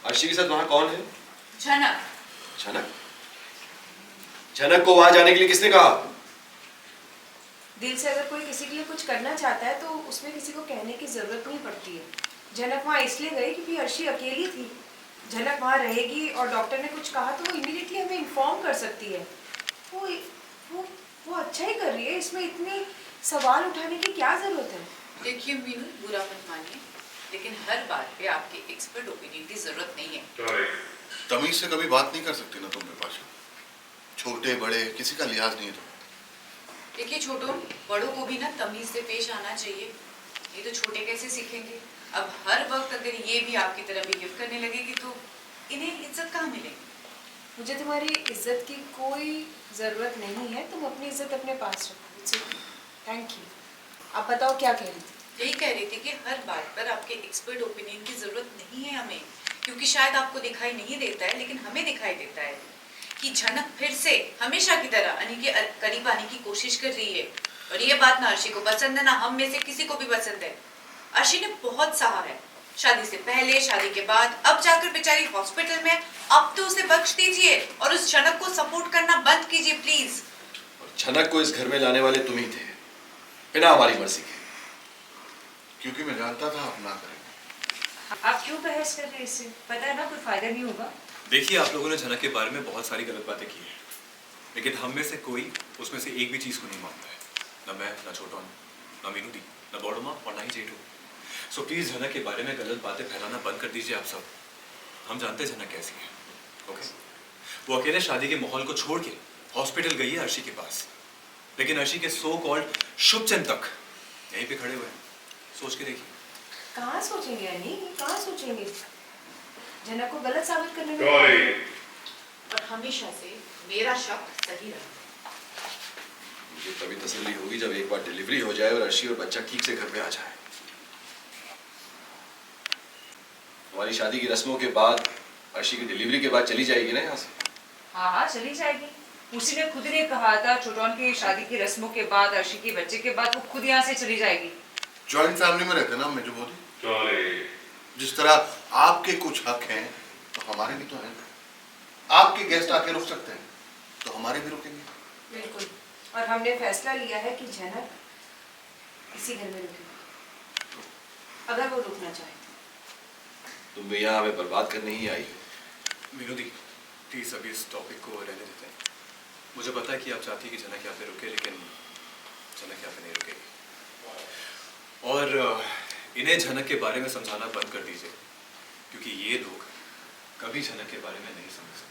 अर्शी के साथ वहां कौन है? झनक। झनक? झनक को वहां जाने के लिए किसने कहा? दिल से अगर कोई किसी के लिए कुछ करना चाहता है तो उसमें किसी को कहने की जरूरत नहीं पड़ती है। झनक वहाँ इसलिए गई क्योंकि अर्शी अकेली थी। झनक वहाँ रहेगी और डॉक्टर ने कुछ कहा तो वो इमीडिएटली हमें इन्फॉर्म कर सकती है। वो वो वो अच्छा ही कर रही है, इसमें इतनी सवाल उठाने की क्या जरूरत है? देखिए मीनू, बुरा मत मानिए, लेकिन हर बात पे आपके एक्सपर्ट ओपिनियन की जरूरत नहीं है। तमीज से कभी बात नहीं कर सकती ना तुम मेरे पास? छोटे बड़े किसी का लिहाज नहीं है तो। देखिए छोटों बड़ों को भी ना तमीज से पेश आना चाहिए, ये तो छोटे कैसे सीखेंगे। अब हर वक्त अगर ये भी आपकी तरह बिहेव करने लगेगी तो इन्हें इज्जत कहाँ मिलेगी? मुझे तुम्हारी इज्जत की कोई ज़रूरत नहीं है, तुम अपनी इज्जत अपने पास रखो। Thank you. आप बताओ क्या कह रही थी? यही कह रही थी कि हर बात पर आपके एक्सपर्ट ओपिनियन की जरूरत नहीं है हमें, क्योंकि शायद आपको दिखाई नहीं देता है लेकिन हमें दिखाई देता है कि झनक फिर से हमेशा की तरह अनी के करीब आने की कोशिश कर रही है। और ये बात ना अर्शी को पसंद है ना हम में से किसी को भी पसंद है। अर्शी ने बहुत सहा है, शादी से पहले, शादी के बाद, अब जाकर बेचारी हॉस्पिटल में। अब तो उसे बख्श दीजिए और उस झनक को सपोर्ट करना बंद कीजिए प्लीज। और झनक को इस घर में लाने वाले तुम ही थे, बिना हमारी मर्जी के। क्योंकि मैं जानता था आप ना करेंगे। आप क्यों बहस कर रहे हैं इससे? पता है ना कोई फायदा नहीं होगा। देखिए, आप लोगों ने झनक के बारे में बहुत सारी गलत बातें की हैं, लेकिन हम में से कोई उसमें से एक भी चीज को नहीं मानता है। ना मैं, ना छोटा, ना मीनू दी, ना बड़ो माँ और ना ही जेठू। सो प्लीज झनक के बारे में गलत बातें फैलाना बंद कर दीजिए आप सब। हम जानते हैं झनक कैसी है, ओके? वो अकेले शादी के माहौल को छोड़ के हॉस्पिटल गई है अर्शी के पास, लेकिन अर्शी के सो कॉल्ड शुभचिंतक यहीं पे खड़े हुए हैं। सोच के देखिए। कहाँ सोचेंगे अनी, कहाँ सोचेंगे? झनक को गलत साबित करने में। और हमेशा से मेरा शक सही रहा। मुझे तभी तसल्ली होगी जब एक बार डिलीवरी हो जाए और अर्शी और बच्चा ठीक से घर पे आ जाए। हमारी शादी की रस्मों के बाद अर्शी की डिलीवरी के बाद चली जाएगी ना यहाँ से? हाँ हाँ चली जाएगी। उसी ने खुद ने कहा था छोटोन की शादी की रस्मों के बाद, अर्शी के बच्चे के बाद वो खुद यहाँ से चली जाएगी। ज्वाइंट फैमिली में रहते ना मेजो मोदी। जिस तरह आपके कुछ हक हैं तो हमारे भी तो हैं। आपके गेस्ट आके रुक सकते हैं तो हमारे भी रुकेंगे। बिल्कुल। और हमने फैसला लिया है कि झनक इसी घर में रुकेगी, अगर वो रुकना चाहे। तुम भी यहाँ हमें बर्बाद करने ही आई हो। मीनू दी, प्लीज अभी इस टॉपिक को रहने देते हैं। मुझे पता है कि आप चाहती है कि झनक यहाँ पे रुके, लेकिन झनक यहाँ पे नहीं रुकेगी। और इन्हें झनक के बारे में समझाना बंद कर दीजिए, क्योंकि ये लोग कभी झनक के बारे में नहीं समझ सकते।